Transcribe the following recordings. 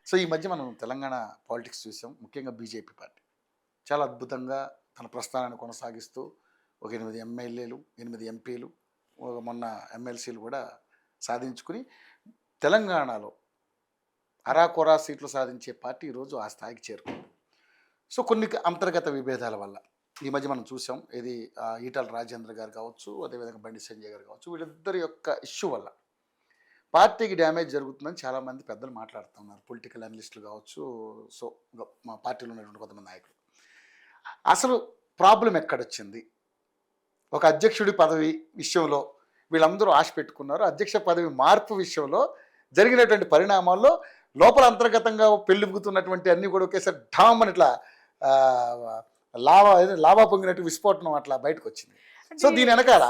So ఈ మధ్య మనం తెలంగాణ పాలిటిక్స్ చూసాం. ముఖ్యంగా బీజేపీ పార్టీ చాలా అద్భుతంగా తన ప్రస్థానాన్ని కొనసాగిస్తూ ఒక 8 ఎమ్మెల్యేలు, 8 ఎంపీలు, మొన్న ఎమ్మెల్సీలు కూడా సాధించుకుని తెలంగాణలో అరాకొరా సీట్లు సాధించే పార్టీ ఈరోజు ఆ స్థాయికి చేరుకుంది. సో కొన్ని అంతర్గత విభేదాల వల్ల ఈ మధ్య మనం చూసాం. ఇది ఈటల రాజేంద్ర గారు కావచ్చు, అదేవిధంగా బండి సంజయ్ గారు కావచ్చు, వీళ్ళిద్దరి యొక్క ఇష్యూ వల్ల పార్టీకి డ్యామేజ్ జరుగుతుందని చాలామంది పెద్దలు మాట్లాడుతున్నారు. పొలిటికల్ అనలిస్టులు కావచ్చు, సో మా పార్టీలో ఉన్నటువంటి కొంతమంది నాయకులు. అసలు ప్రాబ్లం ఎక్కడొచ్చింది? ఒక అధ్యక్షుడి పదవి విషయంలో వీళ్ళందరూ ఆశ పెట్టుకున్నారు. అధ్యక్ష పదవి మార్పు విషయంలో జరిగినటువంటి పరిణామాల్లో లోపల అంతర్గతంగా పెళ్ళిపుకుతున్నటువంటి అన్నీ కూడా ఒకేసారి ఢామ్ అని ఇట్లా లావా పొంగినట్టు విస్ఫోటనం అట్లా బయటకు వచ్చింది. సో దీని వెనకాల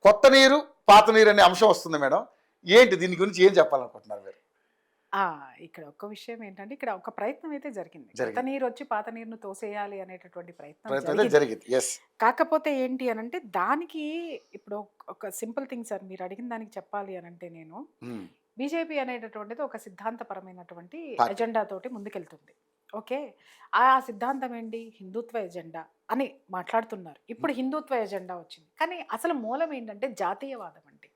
కొత్త నీరు పాత నీరు అనే అంశం వస్తుంది మేడం. ఏంటి దీని గురించి ఏం చెప్పాలనుకుంటున్నారు మీరు? ఇక్కడ ఒక్క విషయం ఏంటంటే, ఇక్కడ ఒక ప్రయత్నం అయితే జరిగింది. కొత్త నీరు వచ్చి పాత నీరును తోసేయాలి అనేటటువంటి ప్రయత్నం జరిగింది. కాకపోతే ఏంటి అనంటే, దానికి ఇప్పుడు ఒక సింపుల్ థింగ్ సార్, మీరు అడిగిన దానికి చెప్పాలి అనంటే, నేను బీజేపీ అనేటటువంటిది ఒక సిద్ధాంతపరమైనటువంటి ఎజెండా తోటి ముందుకెళ్తుంది. ఓకే, ఆ సిద్ధాంతం ఏంటి? హిందుత్వ ఎజెండా అని మాట్లాడుతున్నారు. ఇప్పుడు హిందుత్వ ఎజెండా వచ్చింది, కానీ అసలు మూలం ఏంటంటే జాతీయవాదం అండి.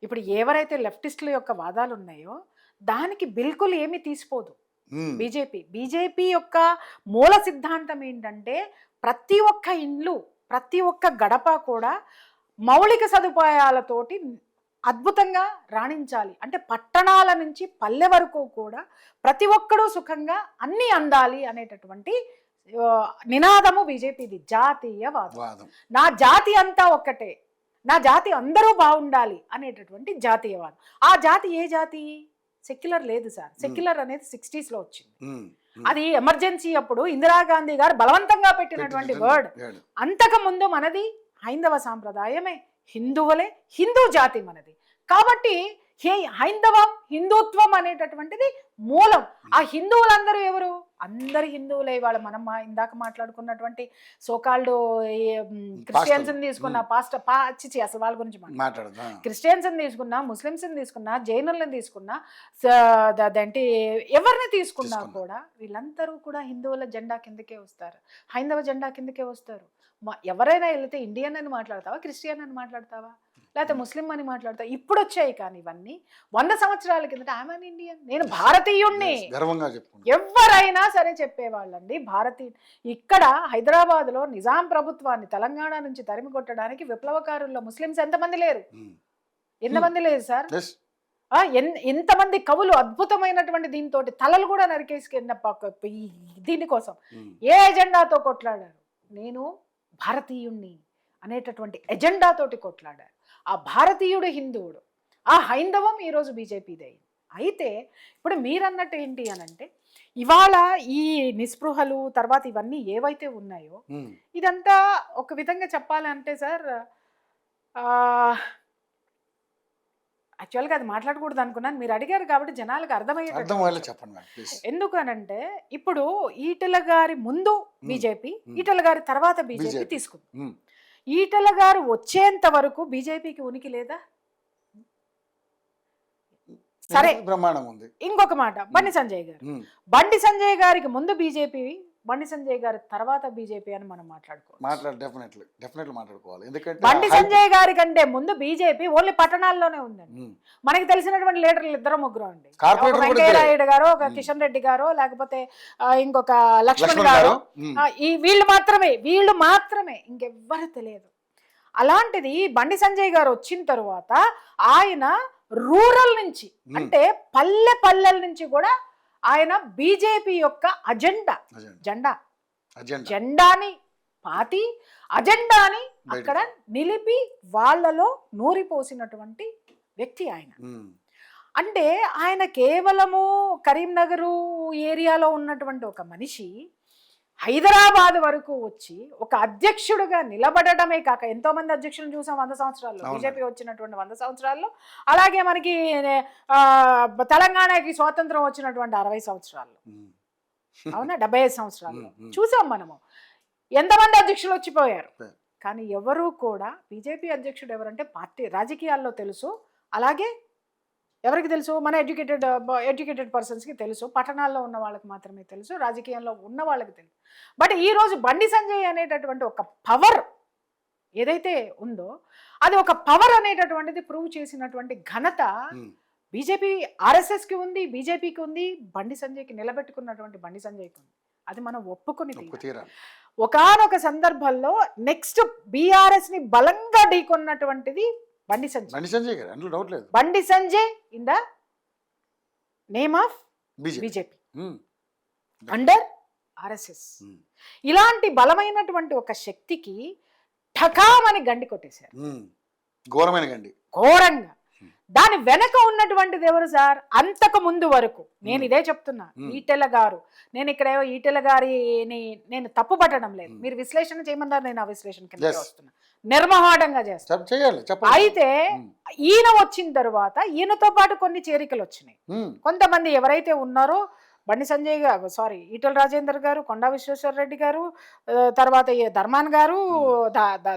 ఇప్పుడు ఎవరైతే లెఫ్టిస్టుల యొక్క వాదాలు ఉన్నాయో దానికి బిల్కుల్ ఏమీ తీసిపోదు బీజేపీ యొక్క మూల సిద్ధాంతం ఏంటంటే, ప్రతి ఒక్క ఇండ్లు, ప్రతి ఒక్క గడప కూడా మౌలిక సదుపాయాలతోటి అద్భుతంగా రాణించాలి. అంటే పట్టణాల నుంచి పల్లె వరకు కూడా ప్రతి ఒక్కరూ సుఖంగా అన్నీ అందాలి అనేటటువంటి నినాదము బీజేపీది. జాతీయవాదం. నా జాతి అంతా ఒక్కటే, నా జాతి అందరూ బాగుండాలి అనేటటువంటి జాతీయవాదం. ఆ జాతి ఏ జాతి? సెక్యులర్ లేదు సార్. సెక్యులర్ అనేది 60s లో వచ్చింది. అది ఎమర్జెన్సీ అప్పుడు ఇందిరాగాంధీ గారు బలవంతంగా పెట్టినటువంటి వర్డ్. అంతకు ముందు మనది హైందవ సాంప్రదాయమే, హిందువులే, హిందూ జాతి మనది. కాబట్టి హైందవం, హిందుత్వం అనేటటువంటిది మూలం. ఆ హిందువులందరూ ఎవరు? అందరు హిందువులే. ఇవాళ మనం ఇందాక మాట్లాడుకున్నటువంటి సోకాల్డ్ క్రిస్టియన్స్ తీసుకున్న అసలు వాళ్ళ గురించి మాట్లాడదాం. క్రిస్టియన్స్ తీసుకున్నా, ముస్లిమ్స్ తీసుకున్నా, జైనులను తీసుకున్నా, అదేంటి ఎవరిని తీసుకున్నా కూడా వీళ్ళందరూ కూడా హిందువుల జెండా కిందకే వస్తారు, హైందవ జెండా కిందకే వస్తారు. ఎవరైనా వెళ్తే ఇండియన్ అని మాట్లాడతావా, క్రిస్టియన్ అని మాట్లాడతావా, లేకపోతే ముస్లిం అని మాట్లాడతావా? ఇప్పుడు వచ్చాయి, కానీ ఇవన్నీ 100 సంవత్సరాల కిందట ఐఎమ్ ఇండియన్, నేను భారతీయుణ్ణి ఎవరైనా సరే చెప్పేవాళ్ళండి. భారతీయ ఇక్కడ హైదరాబాద్లో నిజాం ప్రభుత్వాన్ని తెలంగాణ నుంచి తరిమి కొట్టడానికి విప్లవకారుల్లో ముస్లింస్ ఎంతమంది లేరు? ఎంతమంది లేరు సార్? ఎంతమంది కవులు అద్భుతమైనటువంటి దీంతో తలలు కూడా నరికేసుకున్న దీనికోసం ఏ ఎజెండాతో కొట్లాడారు? నేను భారతీయుణ్ణి అనేటటువంటి ఎజెండాతోటి కొట్లాడారు. ఆ భారతీయుడు హిందువుడు, ఆ హైందవం ఈరోజు బీజేపీది అయింది. అయితే ఇప్పుడు మీరన్నట్టు ఏంటి అనంటే, ఇవాళ ఈ నిస్పృహలు తర్వాత ఇవన్నీ ఏవైతే ఉన్నాయో ఇదంతా ఒక విధంగా చెప్పాలంటే సార్, యాక్చువల్గా అది మాట్లాడకూడదు అనుకున్నాను, మీరు అడిగారు కాబట్టి జనాలకు అర్థమయ్యేది చెప్పండి. ఎందుకు అనంటే, ఇప్పుడు ఈటల గారి ముందు బీజేపీ, ఈటల గారి తర్వాత బీజేపీ తీసుకుంది. ఈటల గారు వచ్చేంత వరకు బీజేపీకి ఉనికి లేదా? సరే, బ్రహ్మాండం ఉంది. ఇంకొక మాట, బండి సంజయ్ గారు. బండి సంజయ్ గారికి ముందు బీజేపీ, బండి సంజయ్ గారి తర్వాత బీజేపీ అని మనం మాట్లాడుకోవాలి. ఎందుకంటే బండి సంజయ్ గారి కంటే ముందు బీజేపీ ఓన్లీ పట్టణాల్లోనే ఉందండి. మనకి తెలిసినటువంటి లీడర్లు 2-3 అండి. వెంకయ్యనాయుడు గారు, ఒక కిషన్ రెడ్డి గారు, లేకపోతే ఇంకొక లక్ష్మణ్ గారు, వీళ్ళు మాత్రమే, ఇంకెవ్వరు తెలియదు. అలాంటిది బండి సంజయ్ గారు వచ్చిన తర్వాత ఆయన రూరల్ నుంచి, అంటే పల్లెల నుంచి కూడా ఆయన బీజేపీ యొక్క జెండాని పాతి అజెండాని అక్కడ నిలిపి వాళ్ళలో నూరిపోసినటువంటి వ్యక్తి ఆయన. అంటే ఆయన కేవలము కరీంనగర్ ఏరియాలో ఉన్నటువంటి ఒక మనిషి హైదరాబాద్ వరకు వచ్చి ఒక అధ్యక్షుడుగా నిలబడటమే కాక, ఎంతో మంది అధ్యక్షులను చూసాం 100 సంవత్సరాల్లో, బీజేపీ వచ్చినటువంటి 100 సంవత్సరాల్లో. అలాగే మనకి తెలంగాణకి స్వాతంత్రం వచ్చినటువంటి 60 సంవత్సరాల్లో, అవునా, 75 సంవత్సరాల్లో చూసాం మనము ఎంతమంది అధ్యక్షులు వచ్చిపోయారు. కానీ ఎవరు కూడా బీజేపీ అధ్యక్షుడు ఎవరంటే పార్టీ రాజకీయాల్లో తెలుసు, అలాగే ఎవరికి తెలుసు? మన ఎడ్యుకేటెడ్ పర్సన్స్కి తెలుసు, పట్టణాల్లో ఉన్న వాళ్ళకి మాత్రమే తెలుసు, రాజకీయంలో ఉన్న వాళ్ళకి తెలుసు. బట్ ఈరోజు బండి సంజయ్ అనేటటువంటి ఒక పవర్ ఏదైతే ఉందో అది ఒక పవర్ అనేటటువంటిది ప్రూవ్ చేసినటువంటి ఘనత బీజేపీ ఆర్ఎస్ఎస్కి ఉంది, బీజేపీకి ఉంది, బండి సంజయ్కి నిలబెట్టుకున్నటువంటి బండి సంజయ్కి ఉంది. అది మనం ఒప్పుకుని ఒకానొక సందర్భంలో నెక్స్ట్ బీఆర్ఎస్ ని బలంగా ఢీకొన్నటువంటిది బండి సంజయ్ గారు, అందులో డౌట్ లేదు. Bandi Sanjay in the name of BJP under RSS. ఇలాంటి బలమైనటువంటి ఒక శక్తికి ఠకామని గండి కొట్టేశారు, ఘోరమైన గండి, ఘోరంగా. దాని వెనక ఉన్నటువంటిది ఎవరు సార్? అంతకు ముందు వరకు నేను ఇదే చెప్తున్నా, ఈటెల గారు. నేను ఇక్కడ ఈటెల గారిని నేను తప్పు పట్టడం లేదు, మీరు విశ్లేషణ చేయమన్నారు, నేను ఆ విశ్లేషణ కింద వస్తున్నా, నిర్మహాటంగా చేస్తాను. అయితే ఈయన వచ్చిన తర్వాత ఈయనతో పాటు కొన్ని చేరికలు వచ్చినాయి. కొంతమంది ఎవరైతే ఉన్నారో బండి సంజయ్ గారు, సారీ ఈటెల రాజేందర్ గారు, కొండా విశ్వేశ్వర రెడ్డి గారు, తర్వాత ధర్మాన్ గారు,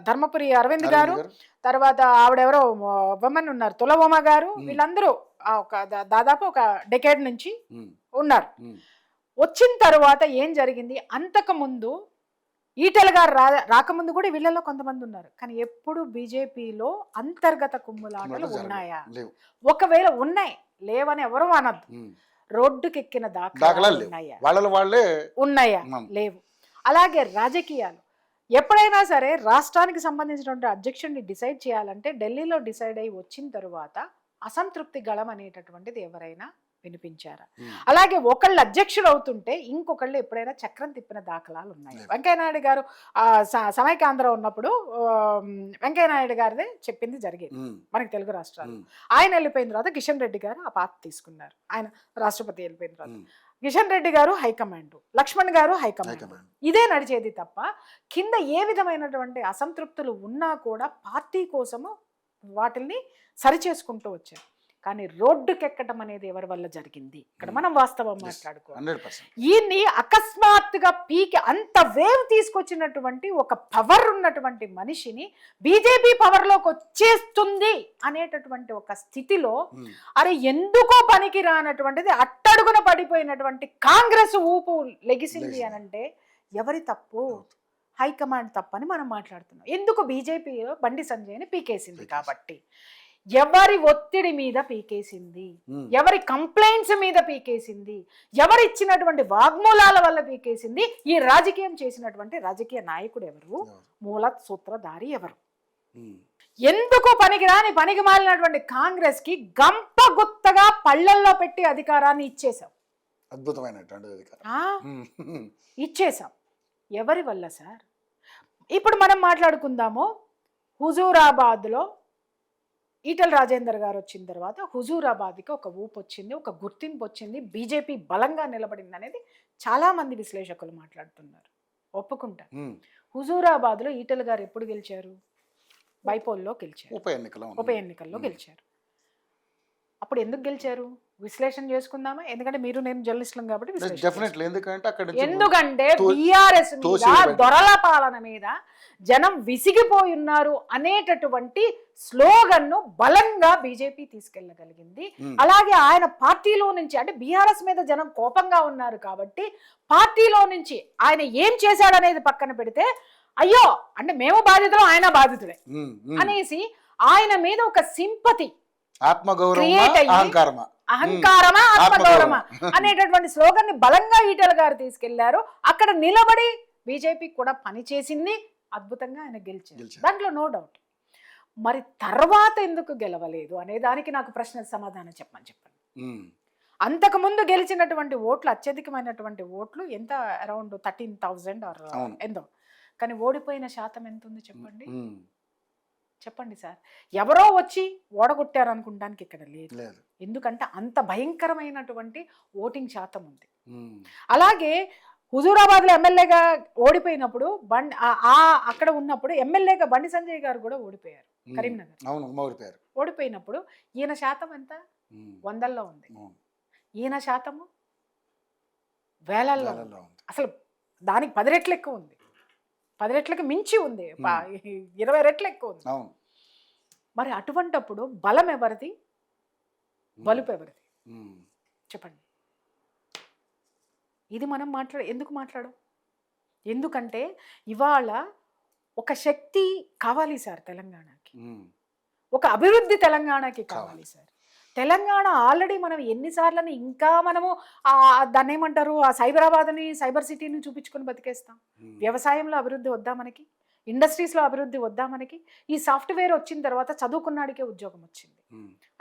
ధర్మపురి అరవింద్ గారు, తర్వాత ఆవిడెవరో ఉమెన్ ఉన్నారు తులవోమ గారు, వీళ్ళందరూ దాదాపు ఒక డెకేడ్ నుంచి ఉన్నారు. వచ్చిన తర్వాత ఏం జరిగింది? అంతకు ముందు ఈటెల గారు రాకముందు కూడా వీళ్ళలో కొంతమంది ఉన్నారు. కానీ ఎప్పుడు బీజేపీలో అంతర్గత కుమ్ములాటలు ఉన్నాయా? ఒకవేళ ఉన్నాయి, లేవని ఎవరు అనద్దు. రోడ్డుకెక్కిన దాఖలాలు ఉన్నాయా? లేవు. అలాగే రాజకీయాలు ఎప్పుడైనా సరే రాష్ట్రానికి సంబంధించినటువంటి అధ్యక్షుడిని డిసైడ్ చేయాలంటే ఢిల్లీలో డిసైడ్ అయ్యి వచ్చిన తరువాత అసంతృప్తి గళం అనేటటువంటిది ఎవరైనా వినిపించారా? అలాగే ఒకళ్ళు అధ్యక్షుడు అవుతుంటే ఇంకొకళ్ళు ఎప్పుడైనా చక్రం తిప్పిన దాఖలాలు ఉన్నాయి. వెంకయ్యనాయుడు గారు సమైకాంధ్ర ఉన్నప్పుడు వెంకయ్యనాయుడు గారిదే చెప్పింది జరిగేది మనకి తెలుగు రాష్ట్రాలు. ఆయన వెళ్ళిపోయిన తర్వాత కిషన్ రెడ్డి గారు ఆ పాత్ర తీసుకున్నారు. ఆయన రాష్ట్రపతి వెళ్ళిపోయిన తర్వాత కిషన్ రెడ్డి గారు హైకమాండ్, లక్ష్మణ్ గారు హైకమాండ్, ఇదే నడిచేది తప్ప కింద ఏ విధమైనటువంటి అసంతృప్తులు ఉన్నా కూడా పార్టీ కోసము వాటిల్ని సరిచేసుకుంటూ వచ్చారు. కానీ రోడ్డుకెక్కడం అనేది ఎవరి వల్ల జరిగింది? ఇక్కడ మనం వాస్తవం మాట్లాడుకోవాలి. ఈయన్ని అకస్మాత్తుగా పీకి అంత వేవ్ తీసుకొచ్చినటువంటి ఒక పవర్ ఉన్నటువంటి మనిషిని బీజేపీ పవర్లోకి వచ్చేస్తుంది అనేటటువంటి ఒక స్థితిలో అరే ఎందుకో పనికి రానటువంటిది అట్టడుగున పడిపోయినటువంటి కాంగ్రెస్ ఊపు లెగిసింది అనంటే ఎవరి తప్పు? హైకమాండ్ తప్పని మనం మాట్లాడుతున్నాం. ఎందుకు? బీజేపీ బండి సంజయ్ని పీకేసింది కాబట్టి. ఎవరి ఒత్తిడి మీద పీకేసింది, ఎవరి కంప్లైంట్స్ మీద పీకేసింది, ఎవరు ఇచ్చినటువంటి వాగ్మూలాల వల్ల పీకేసింది. ఈ రాజకీయం చేసినటువంటి రాజకీయ నాయకుడు ఎవరు? మూల సూత్రధారి ఎవరు? ఎందుకు పనికిరాని పనికి మాలినటువంటి కాంగ్రెస్ కి గంప గుత్తగా పళ్ళల్లో పెట్టి అధికారాన్ని ఇచ్చేసాం. ఇచ్చేసాం. ఎవరి వల్ల సార్? ఇప్పుడు మనం మాట్లాడుకుందాము. హుజూరాబాద్లో ఈటెల రాజేందర్ గారు వచ్చిన తర్వాత హుజూరాబాద్కి ఒక ఊపు వచ్చింది, ఒక గుర్తింపు వచ్చింది, బీజేపీ బలంగా నిలబడింది అనేది చాలామంది విశ్లేషకులు మాట్లాడుతున్నారు. ఒప్పుకుంటారు. హుజూరాబాద్లో ఈటెల గారు ఎప్పుడు గెలిచారు? బైపోల్లో గెలిచారు, ఉప ఎన్నికల్లో గెలిచారు. అప్పుడు ఎందుకు గెలిచారు? విశ్లేషణ చేసుకుందామా? ఎందుకంటే మీరు నేను జర్నలిస్టులం కాబట్టి ఎందుకంటే బీఆర్ఎస్ మీద, దొరల పాలన మీద జనం విసిగిపోయి ఉన్నారు అనేటటువంటి స్లోగన్ ను బలంగా బీజేపీ తీసుకెళ్లగలిగింది. అలాగే ఆయన పార్టీలో నుంచి, అంటే బీఆర్ఎస్ మీద జనం కోపంగా ఉన్నారు కాబట్టి పార్టీలో నుంచి ఆయన ఏం చేశాడనేది పక్కన పెడితే, అయ్యో అంటే మేము బాధితులు, ఆయన బాధితుడే అనేసి ఆయన మీద ఒక సింపతి, అహంకారమా ఆత్మగౌరవమా అనేటటువంటి స్లోగన్ ని బలంగా ఈటెల గారు తీసుకెళ్లారు. అక్కడ నిలబడి బీజేపీ కూడా పనిచేసింది, అద్భుతంగా ఆయన గెలిచారు, దాంట్లో నో డౌట్. మరి తర్వాత ఎందుకు గెలవలేదు అనే దానికి నాకు ప్రశ్న సమాధానం చెప్పండి. అంతకుముందు గెలిచినటువంటి ఓట్లు, అత్యధికమైనటువంటి ఓట్లు ఎంత? అరౌండ్ 13,000 ఆర్ ఎంతో. కానీ ఓడిపోయిన శాతం ఎంత ఉంది చెప్పండి? చెప్పండి సార్. ఎవరో వచ్చి ఓడగొట్టారు అనుకుంటానికి ఇక్కడ లేదు. ఎందుకంటే అంత భయంకరమైనటువంటి ఓటింగ్ శాతం ఉంది. అలాగే హుజూరాబాద్లో ఎమ్మెల్యేగా ఓడిపోయినప్పుడు అక్కడ ఉన్నప్పుడు ఎమ్మెల్యేగా బండి సంజయ్ గారు కూడా ఓడిపోయారు కరీంనగర్. ఓడిపోయినప్పుడు ఈయన శాతం ఎంత? 100ల్లో ఉంది. ఈయన శాతము వేలల్లో ఉంది. అసలు దానికి 10 రెట్లు ఎక్కువ ఉంది, 10 రెట్లకు మించి ఉంది, 20 రెట్లు ఎక్కువ ఉంది. మరి అటువంటప్పుడు బలం ఎవరిది? బలుపు ఎవరిది చెప్పండి. ఇది మనం ఎందుకు మాట్లాడం? ఎందుకంటే ఇవాళ ఒక శక్తి కావాలి సార్ తెలంగాణకి, ఒక అభివృద్ధి తెలంగాణకి కావాలి సార్. తెలంగాణ ఆల్రెడీ మనం ఎన్నిసార్లని ఇంకా మనము దాన్ని ఏమంటారు, ఆ సైబరాబాద్ని సైబర్ సిటీని చూపించుకొని బతికేస్తాం. వ్యవసాయంలో అభివృద్ధి వద్దా మనకి? ఇండస్ట్రీస్లో అభివృద్ధి వద్దా మనకి? ఈ సాఫ్ట్వేర్ వచ్చిన తర్వాత చదువుకున్నాడికే ఉద్యోగం వచ్చింది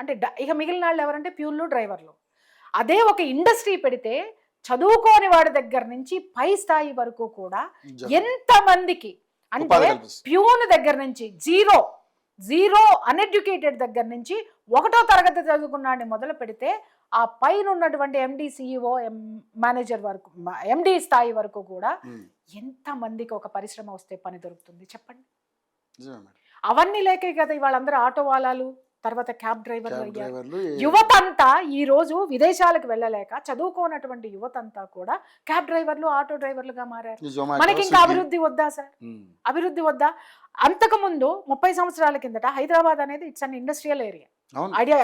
అంటే ఇక మిగిలిన వాళ్ళు ఎవరంటే ప్యూన్లు, డ్రైవర్లు. అదే ఒక ఇండస్ట్రీ పెడితే చదువుకోని వాడి దగ్గర నుంచి పై స్థాయి వరకు కూడా ఎంతమందికి అంటే ప్యూన్ దగ్గర నుంచి జీరో అన్ఎడ్యుకేటెడ్ దగ్గర నుంచి 1వ తరగతి చదువుకున్నాడిని మొదలు పెడితే ఆ పైన ఉన్నటువంటి ఎండి, సిఇఓ, మేనేజర్ వరకు, ఎండి స్థాయి వరకు కూడా ఎంతమందికి ఒక పరిశ్రమ వస్తే పని దొరుకుతుంది చెప్పండి. అవన్నీ లేకే కదా ఇవాళందరూ ఆటో వాలాలు, తర్వాత క్యాబ్ డ్రైవర్లు అయ్యారు. యువతంతా ఈ రోజు విదేశాలకు వెళ్ళలేక చదువుకోనటువంటి యువతంతా కూడా క్యాబ్ డ్రైవర్లు, ఆటో డ్రైవర్లుగా మారారు. మనకి ఇంకా అభివృద్ధి వద్దా సార్? అభివృద్ధి వద్దా? అంతకుముందు 30 సంవత్సరాల కిందట హైదరాబాద్ అనేది it's an industrial area.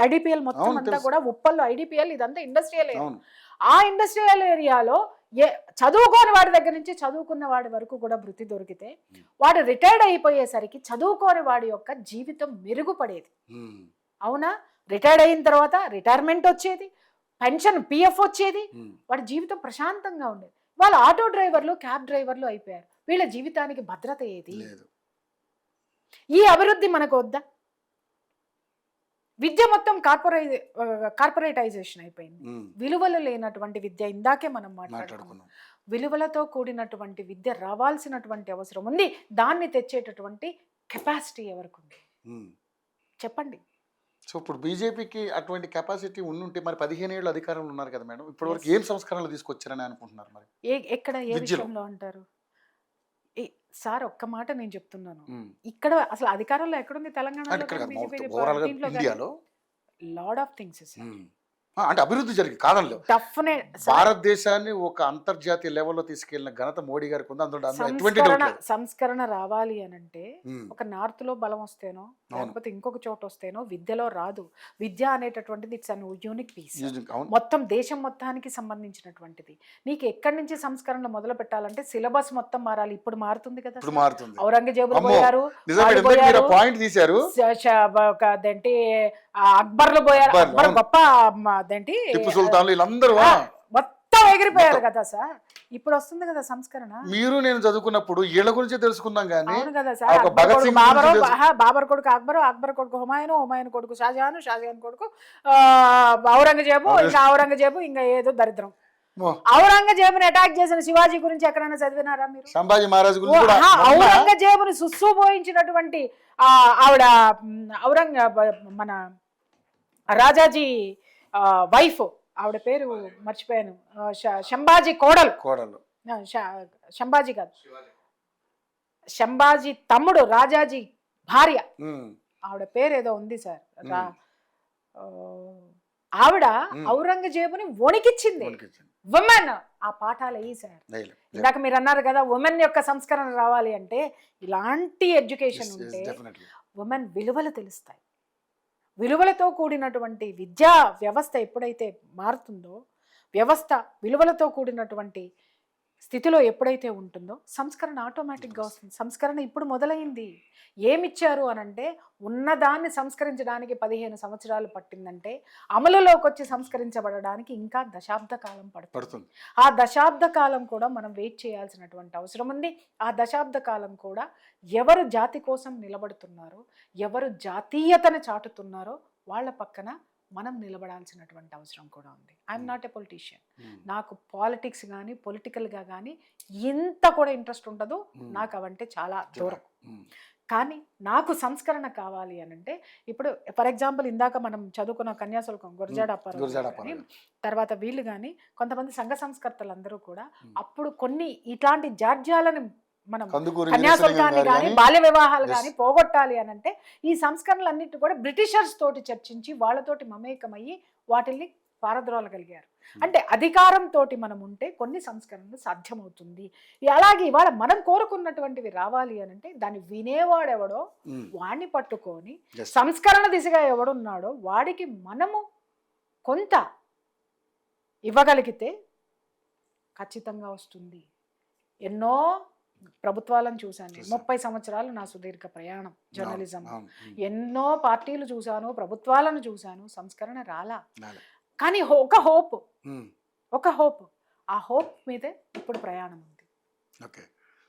IDPL మొత్తం అంతా కూడా ఉప్పల్లో ఐడిపిఎల్ ఇదంతా ఇండస్ట్రియల్ ఏరియా. ఆ ఇండస్ట్రియల్ ఏరియాలో చదువుకోని వాడి దగ్గర నుంచి చదువుకున్న వాడి వరకు కూడా వృత్తి దొరికితే వాడు రిటైర్డ్ అయిపోయేసరికి చదువుకోని వాడి యొక్క జీవితం మెరుగుపడేది. అవునా? రిటైర్డ్ అయిన తర్వాత రిటైర్మెంట్ వచ్చేది, పెన్షన్, పిఎఫ్ వచ్చేది, వాడి జీవితం ప్రశాంతంగా ఉండేది. వాళ్ళు ఆటో డ్రైవర్లు, క్యాబ్ డ్రైవర్లు అయిపోయారు. వీళ్ళ జీవితానికి భద్రత ఏది? ఈ అభివృద్ధి మనకు వద్దా? విద్య మొత్తం కార్పొరేటైజేషన్ అయిపోయింది. విలువలు లేనటువంటి విద్య, ఇందాకే మనం మాట్లాడుకున్నాం. విలువలతో కూడినటువంటి విద్య రావాల్సినటువంటి అవసరం ఉంది. దాన్ని తెచ్చేటటువంటి కెపాసిటీ ఎవరికి ఉంది చెప్పండి. సో ఇప్పుడు బీజేపీకి అటువంటి కెపాసిటీ ఉండుంటే మరి 15 ఏళ్ళు అధికారంలో ఉన్నారు కదా మేడం, ఇప్పటి వరకు ఏం సంస్కరణలు తీసుకొచ్చారని అనుకుంటున్నారు? మరి ఎక్కడ ఏ విషయంలో అంటారు సార్? ఒక్క మాట నేను చెప్తున్నాను, ఇక్కడ అసలు అధికారంలో ఎక్కడుంది తెలంగాణలో? లాడ్ ఆఫ్ థింగ్స్ అంటే అభివృద్ధి జరిగింది కాదంలో. భారతదేశాన్ని ఒక అంతర్జాతీయ లెవెల్లో తీసుకెళ్లిన ఘనత మోడీ గారికి ఉంది. సంస్కరణ రావాలి అని అంటే ఒక నార్త్ లో బలం వస్తేనో లేకపోతే ఇంకొక చోట వస్తేనో విద్యలో రాదు. విద్య అనేటటువంటిది ఇట్స్ అన్ యూనిక్ పీస్, మొత్తం దేశం మొత్తానికి సంబంధించినటువంటిది. నీకు ఎక్కడి నుంచి సంస్కరణలు మొదలు పెట్టాలంటే సిలబస్ మొత్తం మారాలి. ఇప్పుడు మారుతుంది కదా, ఔరంగజేబులు పోయారు, అదేంటి అక్బర్లు పోయారు, అక్బర్ గొప్ప అదేంటి మొత్తం ఎగిరిపోయారు కదా సార్. ఇప్పుడు వస్తుంది కదా సంస్కరణ. మీరు నేను చదువుకున్నప్పుడు వీళ్ళ గురించి తెలుసుకున్నాం కానీ అవును కదా సార్. బాబర్ కొడుకు అక్బర్, అక్బర్ కొడుకు హుమాయూన్, హుమాయూన్ కొడుకు షాజహాన్, షాజహాన్ కొడుకు ఔరంగజేబు, ఇంకా ఔరంగజేబు ఇంకా ఏదో దరిద్రం. ఔరంగజేబుని అటాక్ చేసిన శివాజీ గురించి ఎక్కడైనా చదివినారా మీరు? సంభాజీ మహారాజ్ గురించి. ఔరంగజేబుని సుస్సుపోయించినటువంటి ఆవిడ మన రాజాజీ వైఫ్, ఆవిడ పేరు మర్చిపోయాను, శంభాజీ కోడలు, శంభాజీ కాదు, శంభాజీ తమ్ముడు రాజాజీ భార్య, ఆవిడ పేరు ఏదో ఉంది సార్. ఆవిడ ఔరంగజేబుని వణికిచ్చింది. ఉమెన్ ఆ పాఠాలు అయ్యి సార్. ఇందాక మీరు అన్నారు కదా ఉమెన్ యొక్క సంస్కరణ రావాలి అంటే ఇలాంటి ఎడ్యుకేషన్ ఉంటే ఉమెన్ విలువలు తెలుస్తాయి. విలువలతో కూడినటువంటి విద్యా వ్యవస్థ ఎప్పుడైతే మారుతుందో, వ్యవస్థ విలువలతో కూడినటువంటి స్థితిలో ఎప్పుడైతే ఉంటుందో సంస్కరణ ఆటోమేటిక్గా వస్తుంది. సంస్కరణ ఇప్పుడు మొదలైంది. ఏమిచ్చారు అనంటే ఉన్నదాన్ని సంస్కరించడానికి 15 సంవత్సరాలు పట్టిందంటే అమలులోకి వచ్చి సంస్కరించబడడానికి ఇంకా దశాబ్ద కాలం పడుతుంది. ఆ దశాబ్ద కాలం కూడా మనం వెయిట్ చేయాల్సినటువంటి అవసరం ఉంది. ఆ దశాబ్ద కాలం కూడా ఎవరు జాతి కోసం నిలబడుతున్నారో, ఎవరు జాతీయతను చాటుతున్నారో వాళ్ళ పక్కన మనం నిలబడాల్సినటువంటి అవసరం కూడా ఉంది. I'm not a politician. నాకు పాలిటిక్స్ కానీ పొలిటికల్గా కానీ ఇంత కూడా ఇంట్రెస్ట్ ఉండదు. నాకు అవంటే చాలా దూరం. కానీ నాకు సంస్కరణ కావాలి అని అంటే ఇప్పుడు ఫర్ ఎగ్జాంపుల్ ఇందాక మనం చదువుకున్న కన్యాశుల్కం, గురజాడ అప్పారావు, తర్వాత వీళ్ళు కానీ కొంతమంది సంఘ సంస్కర్తలందరూ కూడా అప్పుడు కొన్ని ఇట్లాంటి జాడ్యాలను మనం కన్యాశుల్కాన్ని కానీ బాల్య వివాహాలు కానీ పోగొట్టాలి అని అంటే ఈ సంస్కరణలన్నిటి కూడా బ్రిటిషర్స్ తోటి చర్చించి వాళ్ళతోటి మమేకమయ్యి వాటిల్ని పారద్రోలగలిగారు. అంటే అధికారంతో మనం ఉంటే కొన్ని సంస్కరణలు సాధ్యమవుతుంది. అలాగే ఇవాళ మనం కోరుకున్నటువంటివి రావాలి అని అంటే దాన్ని వినేవాడెవడో వాడిని పట్టుకొని సంస్కరణ దిశగా ఎవడున్నాడో వాడికి మనము కొంత ఇవ్వగలిగితే ఖచ్చితంగా వస్తుంది. ఎన్నో ప్రభుత్వాలను చూశాను నేను. 30 సంవత్సరాలు నా సుదీర్ఘ ప్రయాణం జర్నలిజం. ఎన్నో పార్టీలు చూశాను, ప్రభుత్వాలను చూశాను, సంస్కరణ రాలా. కానీ ఒక హోప్ ఆ హోప్ మీదే ఇప్పుడు ప్రయాణం ఉంది. ఓకే,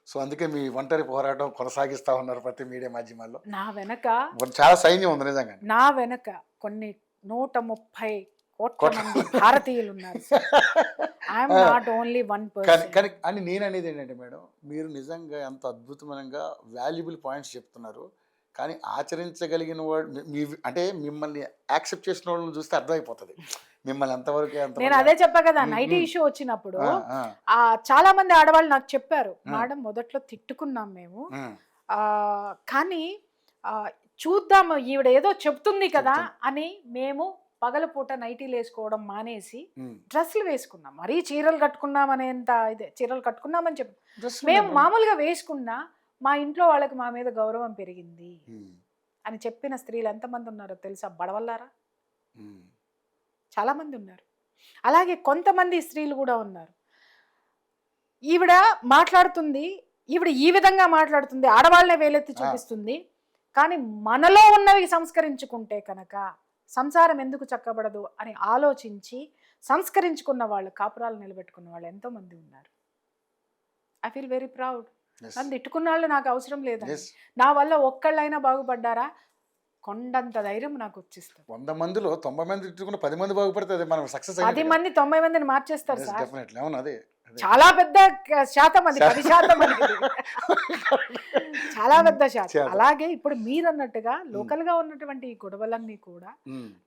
సో అందుకే మీ ఒంటరి పోరాటం కొనసాగిస్తా ఉన్నారు ప్రతి మీడియా మాధ్యమాల్లో. నా వెనక చాలా సైన్యం ఉంది నిజంగా. నా వెనక కొన్ని 130 కోట్ల మంది భారతీయులు ఉన్నారు. I'm not only one person. కానీ అని నేను అనేది ఏంటంటే మేడం, మీరు నిజంగా ఎంత అద్భుతమైన వాల్యుబుల్ పాయింట్స్ చెప్తున్నారు. కానీ ఆచరించగలిగిన వాడు అంటే మిమ్మల్ని యాక్సెప్ట్ చేసిన వాళ్ళని చూస్తే అర్థమైపోతుంది మిమ్మల్ని ఎంతవరకు. నేను అదే చెప్పా కదా, నైటీ ఇష్యూ వచ్చినప్పుడు చాలా మంది ఆడవాళ్ళు నాకు చెప్పారు, మేడం మొదట్లో తిట్టుకున్నాం మేము, కానీ చూద్దాం ఈవిడ ఏదో చెప్తుంది కదా అని మేము పగలపూట నైటీలు వేసుకోవడం మానేసి డ్రెస్సులు వేసుకున్నాం. మరీ చీరలు కట్టుకున్నాం అనేంత ఇదే, చీరలు కట్టుకున్నామని చెప్పి మేము మామూలుగా వేసుకున్నా మా ఇంట్లో వాళ్ళకి మా మీద గౌరవం పెరిగింది అని చెప్పిన స్త్రీలు ఎంతమంది ఉన్నారో తెలుసా? బడవల్లారా, చాలా మంది ఉన్నారు. అలాగే కొంతమంది స్త్రీలు కూడా ఉన్నారు, ఈవిడ మాట్లాడుతుంది, ఈవిడ ఈ విధంగా మాట్లాడుతుంది, ఆడవాళ్ళనే వేలెత్తి చూపిస్తుంది, కానీ మనలో ఉన్నవి సంస్కరించుకుంటే కనుక సంసారం ఎందుకు చక్కబడదు అని ఆలోచించి సంస్కరించుకున్న వాళ్ళు, కాపురాలు నిలబెట్టుకున్న వాళ్ళు ఎంతో మంది ఉన్నారు. I feel very proud. నన్ను తిట్టుకున్న వాళ్ళు నాకు అవసరం లేదండి, నా వల్ల ఒక్కళ్ళైనా బాగుపడ్డారా కొండంత ధైర్యం నాకు వచ్చిస్తుంది. 100 మందిలో 90 మంది తిట్టుకున్న 10 మంది బాగుపడితే మనం సక్సెస్. 10 మంది 90 మందిని మార్చేస్తారు సార్. డెఫినెట్లీ, అవును, అదే చాలా పెద్ద శాతం, అది 10% అది చాలా పెద్ద శాతం. అలాగే ఇప్పుడు మీరు అన్నట్టుగా లోకల్ గా ఉన్నటువంటి ఈ గొడవలన్నీ కూడా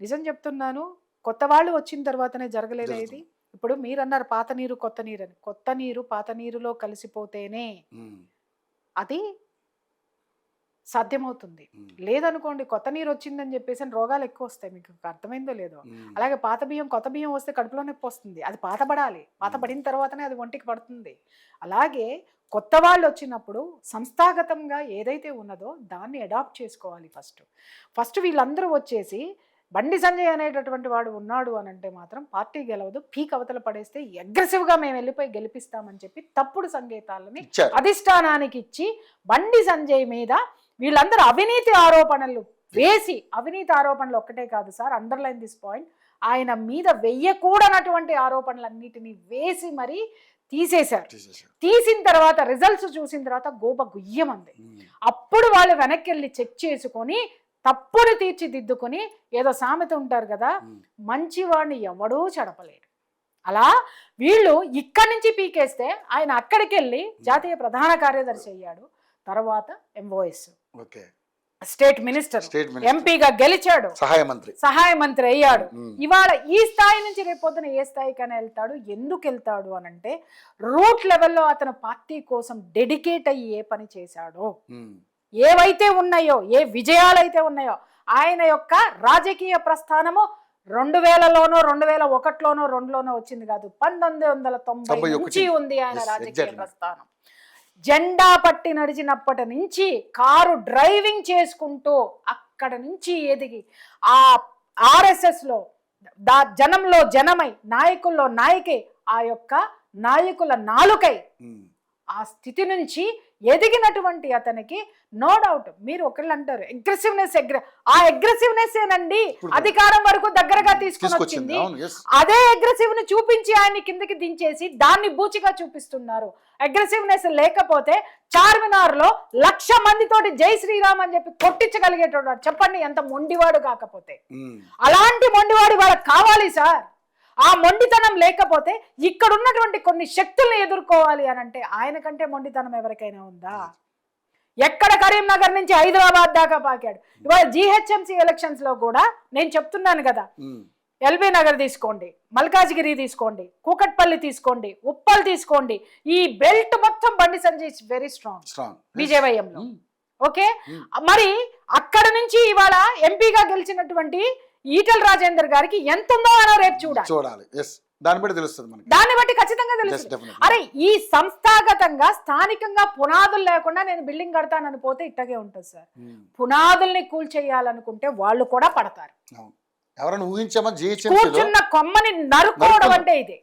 నిజం చెప్తున్నాను, కొత్త వాళ్ళు వచ్చిన తర్వాతనే జరగలేదు ఇది. ఇప్పుడు మీరు అన్నారు పాత నీరు కొత్త నీరు అని, కొత్త నీరు పాత నీరులో కలిసిపోతేనే అది సాధ్యమవుతుంది. లేదనుకోండి, కొత్త నీరు వచ్చిందని చెప్పేసి రోగాలు ఎక్కువ వస్తాయి, మీకు అర్థమైందో లేదో. అలాగే పాత బియ్యం కొత్త బియ్యం వస్తే కడుపులో నొప్పి వస్తుంది, అది పాతబడాలి, పాతబడిన తర్వాతనే అది ఒంటికి పడుతుంది. అలాగే కొత్త వాళ్ళు వచ్చినప్పుడు సంస్థాగతంగా ఏదైతే ఉన్నదో దాన్ని అడాప్ట్ చేసుకోవాలి. ఫస్ట్ వీళ్ళందరూ వచ్చేసి బండి సంజయ్ అనేటటువంటి వాడు ఉన్నాడు అని అంటే మాత్రం పార్టీ గెలవదు, పీక్ అవతల పడేస్తే అగ్రెసివ్గా మేము వెళ్ళిపోయి గెలిపిస్తామని చెప్పి తప్పుడు సంకేతాలని అధిష్టానానికి ఇచ్చి బండి సంజయ్ మీద వీళ్ళందరూ అవినీతి ఆరోపణలు వేసి, అవినీతి ఆరోపణలు ఒక్కటే కాదు సార్, అండర్లైన్ దిస్ పాయింట్, ఆయన మీద వెయ్యకూడనటువంటి ఆరోపణలన్నిటినీ వేసి మరీ తీసేశారు. తీసిన తర్వాత రిజల్ట్స్ చూసిన తర్వాత గోప గుయ్యమంది. అప్పుడు వాళ్ళు వెనక్కి వెళ్ళి చెక్ చేసుకొని తప్పుని తీర్చిదిద్దుకొని, ఏదో సామెత ఉంటారు కదా, మంచివాడిని ఎవడూ చెడపలేడు, అలా వీళ్ళు ఇక్కడి నుంచి పీకేస్తే ఆయన అక్కడికి వెళ్ళి జాతీయ ప్రధాన కార్యదర్శి అయ్యాడు, తర్వాత ఎంఓఎస్, స్టేట్ మినిస్టర్, ఎంపీగా గెలిచాడు, సహాయ మంత్రి అయ్యాడు. ఇవాళ ఈ స్థాయి నుంచి రేపొద్దున ఏ స్థాయికైనా వెళ్తాడు. ఎందుకు వెళ్తాడు అని అంటే రూట్ లెవెల్లో అతను పార్టీ కోసం డెడికేట్ అయ్యి ఏ పని చేశాడో, ఏవైతే ఉన్నాయో, ఏ విజయాలైతే ఉన్నాయో, ఆయన యొక్క రాజకీయ ప్రస్థానము 2000లోనో 2001లోనో 2లోనో వచ్చింది కాదు, 1990 నుంచి ఉంది ఆయన రాజకీయ ప్రస్థానం. జెండా పట్టి నడిచినప్పటి నుంచి కారు డ్రైవింగ్ చేసుకుంటూ అక్కడ నుంచి ఎదిగి ఆ ఆర్ఎస్ఎస్లో జనంలో జనమై, నాయకుల్లో నాయకే, ఆ యొక్క నాయకుల నాలుకై ఆ స్థితి నుంచి ఎదిగినటువంటి అతనికి నో డౌట్, మీరు ఒకళ్ళు అంటారు అగ్రెసివ్నెస్, ఆ అగ్రెసివ్నెస్ ఏనండి అధికారం వరకు దగ్గరగా తీసుకుని వచ్చింది. అదే అగ్రెసివ్ ని చూపించి ఆయన కిందకి దించేసి దాన్ని బూచిగా చూపిస్తున్నారు. అగ్రెసివ్నెస్ లేకపోతే చార్మినార్ లో 1,00,000 మందితోటి జై శ్రీరామ్ అని చెప్పి కొట్టించగలిగేటోడు, చెప్పండి ఎంత మొండివాడు కాకపోతే. అలాంటి మొండివాడు వాళ్ళకి కావాలి సార్. ఆ మొండితనం లేకపోతే ఇక్కడ ఉన్నటువంటి కొన్ని శక్తుల్ని ఎదుర్కోవాలి అని అంటే ఆయన కంటే మొండితనం ఎవరికైనా ఉందా? ఎక్కడ కరీంనగర్ నుంచి హైదరాబాద్ దాకా పాకాడు. ఇవాళ జిహెచ్ఎంసీ ఎలక్షన్స్ లో కూడా నేను చెప్తున్నాను కదా, ఎల్బీ నగర్ తీసుకోండి, మల్కాజ్గిరి తీసుకోండి, కూకట్పల్లి తీసుకోండి, ఉప్పల్ తీసుకోండి, ఈ బెల్ట్ మొత్తం Bandi Sanjay very strong బీజేవైఎంలో. Okay, మరి అక్కడ నుంచి ఇవాళ ఎంపీగా గెలిచినటువంటి ఈటల రాజేందర్ గారికి ఎంత ఉందో అలా రేపు చూడాలి. దాన్ని బట్టి ఖచ్చితంగా తెలుస్తుంది. అరే ఈ సంస్థాగతంగా స్థానికంగా పునాదులు లేకుండా నేను బిల్డింగ్ కడతానని పోతే ఇట్టగే ఉంటుంది సార్. పునాదుల్ని కూల్చేయాలనుకుంటే వాళ్ళు కూడా పడతారు. ఎవరైనా ఊహించామా జిహెచ్ఎంసీలో? కూర్చున్న కొమ్మని నరుక్కోవడం అంటే ఇది.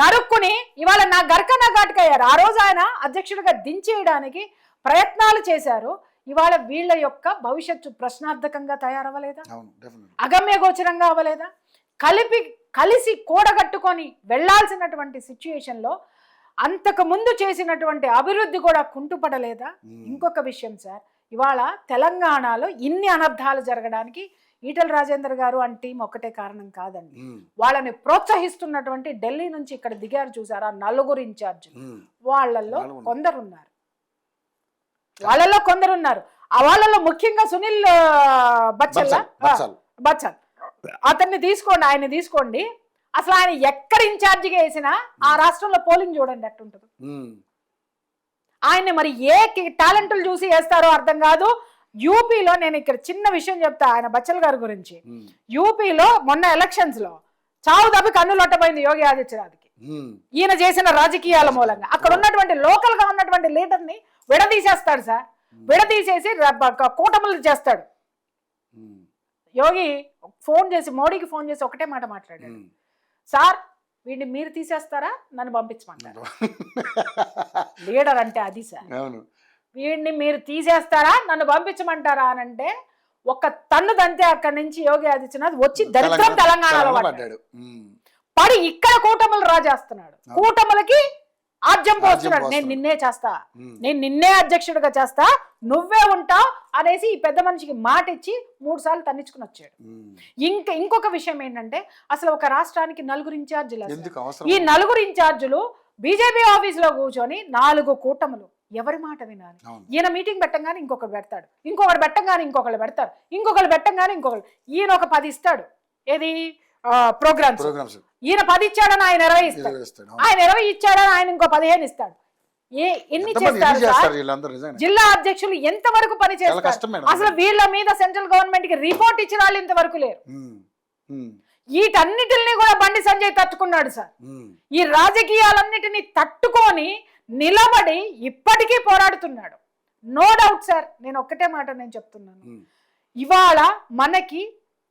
నరుక్కుని ఇవాళ నా గర్కన ఘాటుకయ్యారు. ఆ రోజు ఆయన అధ్యక్షుడిగా దించేయడానికి ప్రయత్నాలు చేశారు. ఇవాళ వీళ్ళ యొక్క భవిష్యత్తు ప్రశ్నార్థకంగా తయారవ్వలేదా? అగమ్య గోచరంగా అవ్వలేదా? కలిసి కూడగట్టుకొని వెళ్లాల్సినటువంటి సిచ్యుయేషన్లో అంతకు ముందు చేసినటువంటి అభివృద్ధి కూడా కుంటుపడలేదా? ఇంకొక విషయం సార్, ఇవాళ తెలంగాణలో ఇన్ని అనర్థాలు జరగడానికి ఈటల రాజేందర్ గారు అండ్ టీం ఒక్కటే కారణం కాదండి. వాళ్ళని ప్రోత్సహిస్తున్నటువంటి ఢిల్లీ నుంచి ఇక్కడ దిగారు చూసారా 4 ఇన్ఛార్జీలు, వాళ్ళల్లో కొందరున్నారు. ఆ వాళ్ళలో ముఖ్యంగా సునీల్ బచ్చల్ అతన్ని తీసుకోండి, ఆయన్ని తీసుకోండి. అసలు ఆయన ఎక్కడ ఇన్ఛార్జిగా వేసినా ఆ రాష్ట్రంలో పోలింగ్ చూడండి ఎట్టుంటుంది. ఆయన్ని మరి ఏ టాలెంట్లు చూసి వేస్తారో అర్థం కాదు. యూపీలో నేను ఇక్కడ చిన్న విషయం చెప్తా ఆయన బచ్చల్ గారి గురించి. యూపీలో మొన్న ఎలక్షన్స్ లో చావు దెబ్బ కన్నులొట్టబోయింది యోగి ఆదిత్యనాథ్కి, ఈయన చేసిన రాజకీయాల మూలంగా. అక్కడ ఉన్నటువంటి లోకల్ గా ఉన్నటువంటి లీడర్ ని విడదీసేస్తాడు సార్, విడదీసేసి కూటములు చేస్తాడు. యోగి ఫోన్ చేసి మోడీకి ఫోన్ చేసి ఒకటే మాట మాట్లాడాడు, సార్ వీడిని మీరు తీసేస్తారా నన్ను పంపించమంటారు. లీడర్ అంటే అది సార్. వీడిని మీరు తీసేస్తారా నన్ను పంపించమంటారా అని అంటే ఒక తన్ను దంతే అక్కడి నుంచి యోగి ఆదిత్యనాథ్ వచ్చి దరిద్రం తెలంగాణలో పడి ఇక్కడ కూటములు రాజేస్తున్నాడు. కూటములకి ఆజ్యం పోస్తున్నాడు. నేను నిన్నే చేస్తా, నేను నిన్నే అధ్యక్షుడిగా చేస్తా, నువ్వే ఉంటావు అనేసి ఈ పెద్ద మనిషికి మాట ఇచ్చి 3 సార్లు తన్నించుకుని వచ్చాడు. ఇంకొక విషయం ఏంటంటే అసలు ఒక రాష్ట్రానికి 4 ఇన్ఛార్జీలు. ఈ 4 ఇన్ఛార్జీలు బీజేపీ ఆఫీస్ లో కూర్చొని 4 కూటములు ఎవరి మాట వినాలి? ఈయన మీటింగ్ పెట్టంగానే ఇంకొకరు పెడతాడు, ఇంకొకరు పెట్టంగానే ఇంకొకరు పెడతారు, ఇంకొకరు పెట్టంగానే ఇంకొకరు. ఈయన ఒక 10 ఇస్తాడు, ఏది ప్రోగ్రామ్స్. ఈయన 10 ఇచ్చాడని ఆయన 20 ఇస్తాడు, ఆయన 20 ఇచ్చాడని ఆయన ఇంకో 15 ఇస్తాడు. ఎన్ని చేస్తారు? జిల్లా అధ్యక్షులు ఎంత వరకు పని చేస్తారు? అసలు వీళ్ళ మీద సెంట్రల్ గవర్నమెంట్ కి రిపోర్ట్ ఇచ్చిన వాళ్ళు ఇంతవరకు లేరు. వీటన్నిటిని కూడా బండి సంజయ్ తట్టుకున్నాడు సార్. ఈ రాజకీయాలన్నిటినీ తట్టుకొని నిలబడి ఇప్పటికీ పోరాడుతున్నాడు. నో డౌట్ సార్, నేను ఒక్కటే మాట నేను చెప్తున్నాను, ఇవాళ మనకి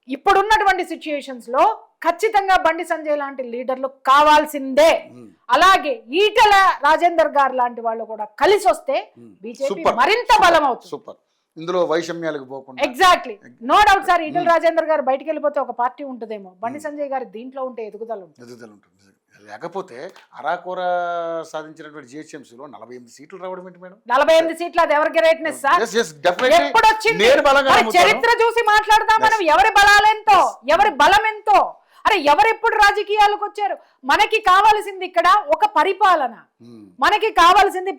ఇప్పుడున్నటువంటి సిచ్యుయేషన్స్ లో ఖచ్చితంగా బండి సంజయ్ లాంటి లీడర్లు కావాల్సిందే. అలాగే ఈటల రాజేందర్ గారు లాంటి వాళ్ళు కూడా కలిసి వస్తే బీజేపీ మరింత బలం అవుతుంది. ఇందులో వైషమ్యాలకు పోకుండా. Exactly, no doubt sir. Etela Rajender గారు బయటికి వెళ్ళిపోతే ఒక పార్టీ ఉంటుందేమో, బండి సంజయ్ గారు దీంట్లో ఉంటే ఎదుగుదల ఉంటుంది. లేకపోతే అరాకొర సాధించినటువంటి జిహెచ్ఎంసీలో 48 సీట్లు రావడం ఏంటి మేడం? 48 సీట్లు అది ఎవరి గ్రేట్నెస్ సార్? ఎప్పుడు వచ్చింది? చరిత్ర చూసి మాట్లాడదాం మనం, ఎవరి బలాలెంతో, ఎవరి బలం ఎంతో. అరే ఎవరెప్పుడు రాజకీయాలకు వచ్చారు? మనకి కావాల్సింది ఇక్కడ ఒక పరిపాలన, మనకి కావాల్సింది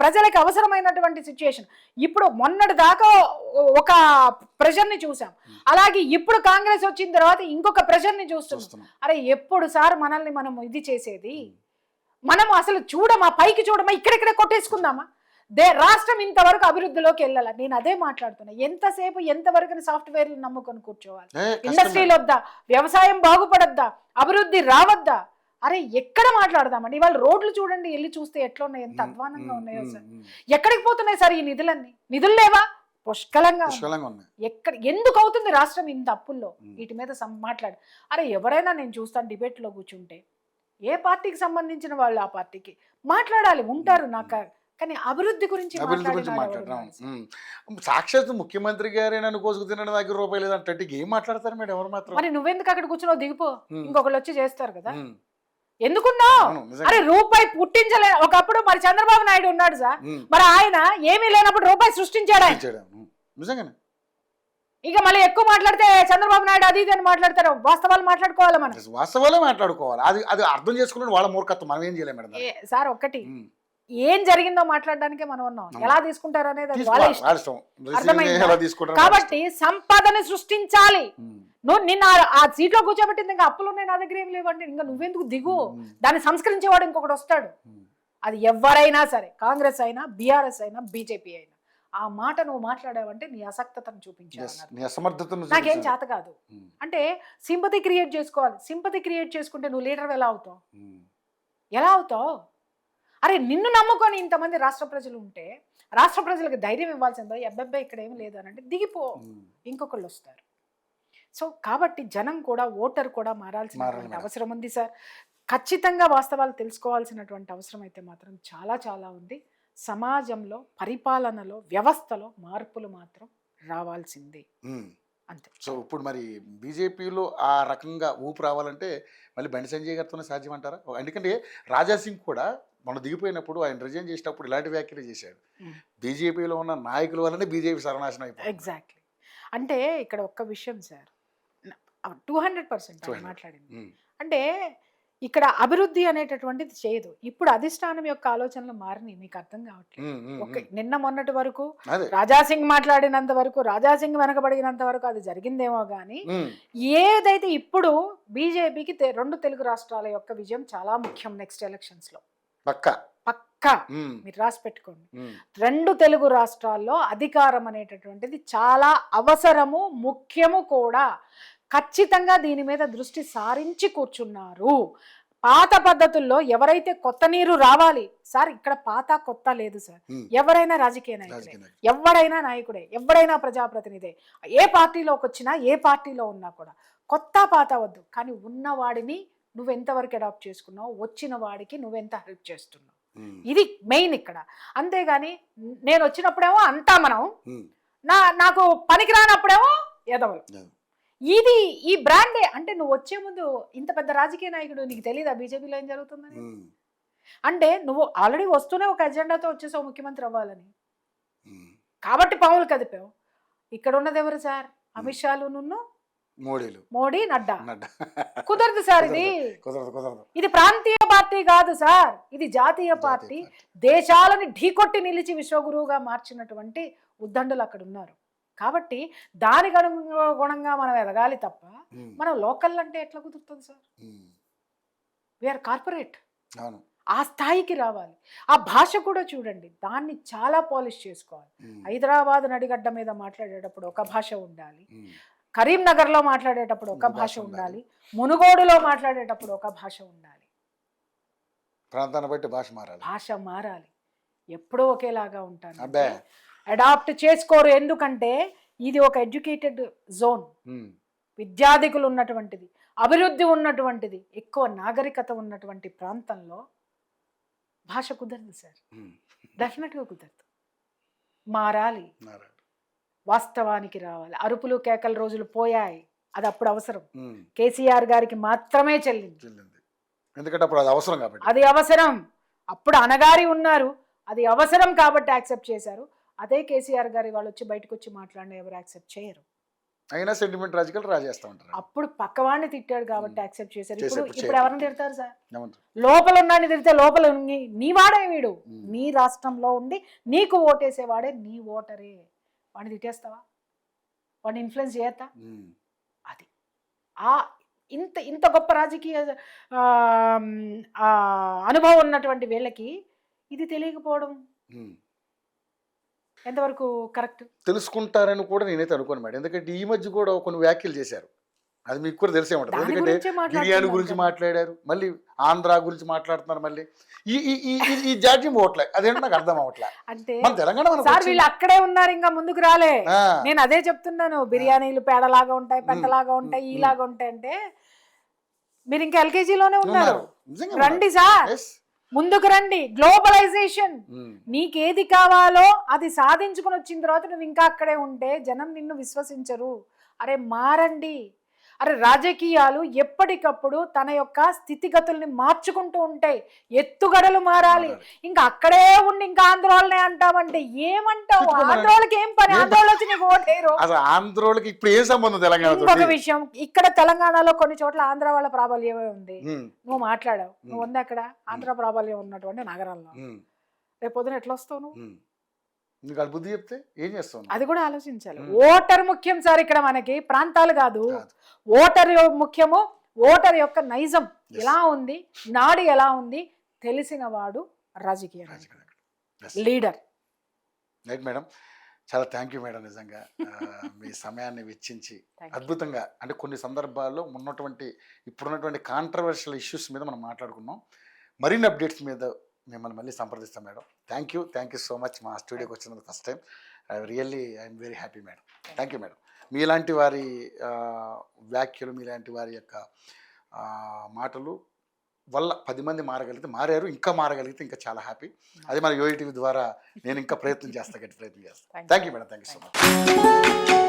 ప్రజలకు అవసరమైనటువంటి సిచ్యుయేషన్. ఇప్పుడు మొన్నటి దాకా ఒక ప్రెషర్ ని చూసాం, అలాగే ఇప్పుడు కాంగ్రెస్ వచ్చిన తర్వాత ఇంకొక ప్రెషర్ ని చూస్తున్నాం. అరే ఎప్పుడు సార్ మనల్ని మనం ఇది చేసేది? మనం అసలు చూడమా, పైకి చూడమా, ఇక్కడిక్కడే కొట్టేసుకుందామా? రాష్ట్రం ఇంతవరకు అభివృద్ధిలోకి వెళ్ళాల. నేను అదే మాట్లాడుతున్నా, ఎంతసేపు ఎంతవరకు సాఫ్ట్వేర్లు నమ్ముకొని కూర్చోవాలి? ఇండస్ట్రీలు వద్దా? వ్యవసాయం బాగుపడద్దా? అభివృద్ధి రావద్దా? అరే ఎక్కడ మాట్లాడదామండి? ఇవాళ రోడ్లు చూడండి, వెళ్ళి చూస్తే ఎట్లా ఉన్నాయి, ఎంత అధ్వానంగా ఉన్నాయో సార్. ఎక్కడికి పోతున్నాయి సార్ ఈ నిధులన్నీ? నిధులు లేవా? పుష్కలంగా ఉన్నాయి. ఎక్కడ ఎందుకు అవుతుంది రాష్ట్రం ఇంత అప్పుల్లో? వీటి మీద మాట్లాడు. అరే ఎవరైనా నేను చూస్తాను డిబేట్ లో కూర్చుంటే ఏ పార్టీకి సంబంధించిన వాళ్ళు ఆ పార్టీకి మాట్లాడాలి, ఉంటారు నాకు. కానీ అభివృద్ధి గురించి మాట్లాడడం సాక్షాత్ ముఖ్యమంత్రి గారే నన్ను కోసుకు తినడం దగ్గర రూపాయలు లేదంటే ఏం మాట్లాడతారు మేడం? ఎవరు మాత్రం. మరి నువ్వెందుకు అక్కడ కూర్చున్నావు? దిగిపో, ఇంకొకళ్ళు వచ్చి చేస్తారు కదా. ఎందుకున్నావు? అరే రూపాయి పుట్టించలే. ఒకప్పుడు మరి చంద్రబాబు నాయుడు ఉన్నాడు సార్, మరి ఆయన ఏమీ లేనప్పుడు రూపాయి సృష్టించాడు ఆయన. నిజంగానే. ఇక మళ్ళీ ఎక్కువ మాట్లాడితే చంద్రబాబు నాయుడు అది ఇది అని మాట్లాడతారు. వాస్తవాలు మాట్లాడుకోవాలి, మనం వాస్తవాలే మాట్లాడుకోవాలి. అది అర్థం చేసుకుని వాళ్ళ మూర్ఖత్వం, మనం ఏం చేయలేము మేడం. సార్ ఒక్కటి, ఏం జరిగిందో మాట్లాడడానికే మనం ఉన్నాం. ఎలా తీసుకుంటారు అనేది వాళ్ళ ఇష్టం. కాబట్టి సంపదని సృష్టించాలి. నువ్వు నిన్న ఆ సీట్లో కూర్చోబెట్టింది ఇంకా అప్పులు ఉన్నాయి నా దగ్గర ఏం లేవండి, ఇంకా నువ్వెందుకు దిగు? దాన్ని సంస్కరించేవాడు ఇంకొకటి వస్తాడు. అది ఎవరైనా సరే, కాంగ్రెస్ అయినా, బీఆర్ఎస్ అయినా, బీజేపీ అయినా, ఆ మాట నువ్వు మాట్లాడావంటే నీ అసక్తతను చూపించాలి. నాకేం చేత కాదు అంటే సింపతి క్రియేట్ చేసుకోవాలి. సింపతి క్రియేట్ చేసుకుంటే నువ్వు లీడర్ ఎలా అవుతావు? ఎలా అవుతావు? అరే నిన్ను నమ్ముకొని ఇంతమంది రాష్ట్ర ప్రజలు ఉంటే రాష్ట్ర ప్రజలకు ధైర్యం ఇవ్వాల్సిందో, అబ్బాయి ఇక్కడ ఏమి లేదు అని అంటే దిగిపో, ఇంకొకళ్ళు వస్తారు. సో కాబట్టి జనం కూడా, ఓటర్ కూడా మారాల్సినటువంటి మేడం. అవసరం ఉంది సార్. ఖచ్చితంగా వాస్తవాలు తెలుసుకోవాల్సినటువంటి అవసరం అయితే మాత్రం చాలా చాలా ఉంది. సమాజంలో, పరిపాలనలో, వ్యవస్థలో మార్పులు మాత్రం రావాల్సిందే అంతే. సో ఇప్పుడు మరి బీజేపీలో ఆ రకంగా ఊపు రావాలంటే మళ్ళీ బండి సంజయ్ గారితోనే సాధ్యం అంటారా? ఎందుకంటే రాజాసింగ్ కూడా మొన్న దిగిపోయినప్పుడు ఆయన రిజైన్ చేసేటప్పుడు ఇలాంటి వ్యాఖ్యలు చేశాడు. బీజేపీలో ఉన్న నాయకుల వల్లనే బీజేపీ సర్వనాశనం అయిపోయింది. ఎగ్జాక్ట్లీ. అంటే ఇక్కడ ఒక్క విషయం సార్, 200% మాట్లాడింది. అంటే ఇక్కడ అభివృద్ధి అనేటటువంటిది చేయదు. ఇప్పుడు అధిష్టానం యొక్క ఆలోచనలు మారినాయి, మీకు అర్థం కావట్లేదు. నిన్న మొన్నటి వరకు రాజాసింగ్ మాట్లాడినంత వరకు, రాజాసింగ్ వెనకబడినంత వరకు అది జరిగిందేమో కానీ, ఏదైతే ఇప్పుడు బీజేపీకి 2 తెలుగు రాష్ట్రాల యొక్క విజయం చాలా ముఖ్యం. నెక్స్ట్ ఎలక్షన్స్ లో పక్కా మీరు రాసి పెట్టుకోండి. 2 తెలుగు రాష్ట్రాల్లో అధికారం అనేటటువంటిది చాలా అవసరము, ముఖ్యము కూడా. ఖచ్చితంగా దీని మీద దృష్టి సారించి కూర్చున్నారు. పాత పద్ధతుల్లో ఎవరైతే కొత్త నీరు రావాలి సార్, ఇక్కడ పాత కొత్త లేదు సార్. ఎవరైనా రాజకీయ నాయకుడే, ఎవరైనా నాయకుడే, ఎవరైనా ప్రజాప్రతినిధే, ఏ పార్టీలోకి వచ్చినా, ఏ పార్టీలో ఉన్నా కూడా కొత్త పాత వద్దు. కానీ ఉన్నవాడిని నువ్వెంతవరకు అడాప్ట్ చేసుకున్నావు, వచ్చిన వాడికి నువ్వెంత హెల్ప్ చేస్తున్నావు, ఇది మెయిన్ ఇక్కడ. అంతేగాని నేను వచ్చినప్పుడేమో అంతా మనం, నాకు పనికి రానప్పుడేమో ఎదవలు. ఇది ఈ బ్రాండే. అంటే నువ్వు వచ్చే ముందు ఇంత పెద్ద రాజకీయ నాయకుడు, నీకు తెలియదా బీజేపీలో ఏం జరుగుతుందని? అంటే నువ్వు ఆల్రెడీ వస్తూనే ఒక ఎజెండాతో వచ్చేసావు ముఖ్యమంత్రి అవ్వాలని, కాబట్టి పాములు కదిపావు. ఇక్కడ ఉన్నది ఎవరు సార్? అమిత్ షాలు, నున్ను, మోడీ, నడ్డా. కుదరదు సార్, ఇది ప్రాంతీయ పార్టీ కాదు సార్, ఇది జాతీయ పార్టీ. దేశాలని ఢీకొట్టి నిలిచి విశ్వగురువుగా మార్చినటువంటి ఉద్దండులు అక్కడ ఉన్నారు. కాబట్టి దానికి అనుగుణంగా మనం ఎదగాలి తప్ప మనం లోకల్ అంటే ఎట్లా కుదురుతుంది సార్? We are corporate. ఆ స్థాయికి రావాలి. ఆ భాష కూడా చూడండి, దాన్ని చాలా పాలిష్ చేసుకోవాలి. హైదరాబాద్ నడిగడ్డ మీద మాట్లాడేటప్పుడు ఒక భాష ఉండాలి, కరీంనగర్లో మాట్లాడేటప్పుడు ఒక భాష ఉండాలి, మునుగోడులో మాట్లాడేటప్పుడు ఒక భాష ఉండాలి. ప్రాంతాన్ని బట్టి భాష మారాలి. ఎప్పుడూ ఒకేలాగా ఉంటాను అడాప్ట్ చేసుకోరు. ఎందుకంటే ఇది ఒక ఎడ్యుకేటెడ్ జోన్, విద్యాధికులు ఉన్నటువంటిది, అభివృద్ధి ఉన్నటువంటిది, ఎక్కువ నాగరికత ఉన్నటువంటి ప్రాంతంలో భాష కుదరదు సార్, డెఫినెట్గా కుదరదు. మారాలి, వాస్తవానికి రావాలి. అరుపులు కేకల రోజులు పోయాయి, అది అప్పుడు అవసరం. కేసీఆర్ గారికి మాత్రమే చెల్లింది, ఎందుకంటే అప్పుడు అది అవసరం కాబట్టి. అది అవసరం. అప్పుడు అనగారి ఉన్నారు, అది అవసరం కాబట్టి యాక్సెప్ట్ చేశారు. అదే కేసీఆర్ గారి వాళ్ళు వచ్చి బయటకు వచ్చి మాట్లాడిన ఎవరు యాక్సెప్ట్ చేయరు. అయినా సెంటిమెంట్ రాజకీయాలు రాజేస్తా ఉంటారు. అప్పుడు పక్కవాడిని తిట్టాడు కాబట్టి యాక్సెప్ట్ చేశారు. ఇప్పుడు ఎవరిని తిడతారు సార్? లోపల ఉన్నాడిని తిడితే లోపల నీ వాడే వీడు, నీ రాష్ట్రంలో ఉండి నీకు ఓటేసేవాడే నీ ఓటరే, వాడిని తిట్టేస్తావా? వాడిని ఇన్ఫ్లుయెన్స్ చేయత్తా? అది ఇంత గొప్ప రాజకీయ అనుభవం ఉన్నటువంటి వీళ్ళకి ఇది తెలియకపోవడం ఎంతవరకు కరెక్ట్? తెలుసుకుంటారని కూడా నేనైతే అనుకోను మేడం. ఎందుకంటే ఈ మధ్య కూడా కొన్ని వ్యాఖ్యలు చేశారు, అది మీకు కూడా తెలిసే ఉంటుంది. ఎందుకంటే బిర్యానీ గురించి మాట్లాడారు, మళ్ళీ ఆంధ్ర గురించి మాట్లాడుతున్నారు, మళ్ళీ ఈ జాడ్యం పోవట్లే. అదేంటో నాకు అర్థం అవ్వట్లే. అంటే మన తెలంగాణ సార్ వీళ్ళు అక్కడే ఉన్నారు, ఇంకా ముందుకు రాలే. నేను అదే చెప్తున్నాను, బిర్యానీలు పేడలాగా ఉంటాయి, పెంటలాగా ఉంటాయి, ఈలాగా ఉంటాయి. అంటే మీరు ఇంకా ఎల్కేజీలోనే ఉన్నారు. రండి సార్, ముందుకు రండి. గ్లోబలైజేషన్, నీకేది కావాలో అది సాధించుకుని వచ్చిన తర్వాత నువ్వు ఇంకా అక్కడే ఉంటే జనం నిన్ను విశ్వసించరు. అరే మారండి. అరే రాజకీయాలు ఎప్పటికప్పుడు తన యొక్క స్థితిగతుల్ని మార్చుకుంటూ ఉంటాయి, ఎత్తుగడలు మారాలి. ఇంకా అక్కడే ఉండి ఇంకా ఆంధ్రోళనే అంటావంటే ఏమంటావు? ఆంధ్రోళకి ఏం పని? ఆంధ్రోళ వచ్చి నీకు ఓటేరు. ఆంధ్రోళకి ఇప్పుడు ఏం సంబంధం తెలంగాణ? ఇంకొక విషయం, ఇక్కడ తెలంగాణలో కొన్ని చోట్ల ఆంధ్ర వాళ్ళ ప్రాబల్యమే ఉంది. నువ్వు మాట్లాడావు, నువ్వు ఉంది అక్కడ ఆంధ్ర ప్రాబల్యం ఉన్నటువంటి నగరంలో, రేపు పొద్దున ఎట్లా వస్తావు నువ్వు? బుద్ధి చెప్తే ఏం చేస్తావు? అది కూడా ఆలోచించాలి. ఓటర్ ముఖ్యం సార్, ఇక్కడ మనకి ప్రాంతాలు కాదు, ఓటర్ ముఖ్యము. ఓటర్ యొక్క నైజం ఎలా ఉంది, నాడు ఎలా ఉంది తెలిసిన వాడు రాజకీయ లీడర్. రైట్ మేడం, చాలా థ్యాంక్ యూ మేడం. నిజంగా మీ సమయాన్ని వెచ్చించి అద్భుతంగా, అంటే కొన్ని సందర్భాల్లో ఇప్పుడున్నటువంటి కాంట్రవర్షియల్ ఇష్యూస్ మీద మనం మాట్లాడుకున్నాం. మరిన్ని అప్డేట్స్ మీద మిమ్మల్ని మళ్ళీ సంప్రదిస్తాం madam. Thank you so much మా స్టూడియోకి వచ్చినందుకు first time. I'm very happy madam. Thank you madam. మీలాంటి వారి వ్యాఖ్యలు, మీలాంటి వారి యొక్క మాటలు వల్ల 10 మంది మారారు, ఇంకా మారగలిగితే ఇంకా చాలా హ్యాపీ. అది మన యోఈటీవీ ద్వారా నేను ఇంకా ప్రయత్నం చేస్తాను, గట్టి ప్రయత్నం చేస్తాను. Thank you madam, thank you so much.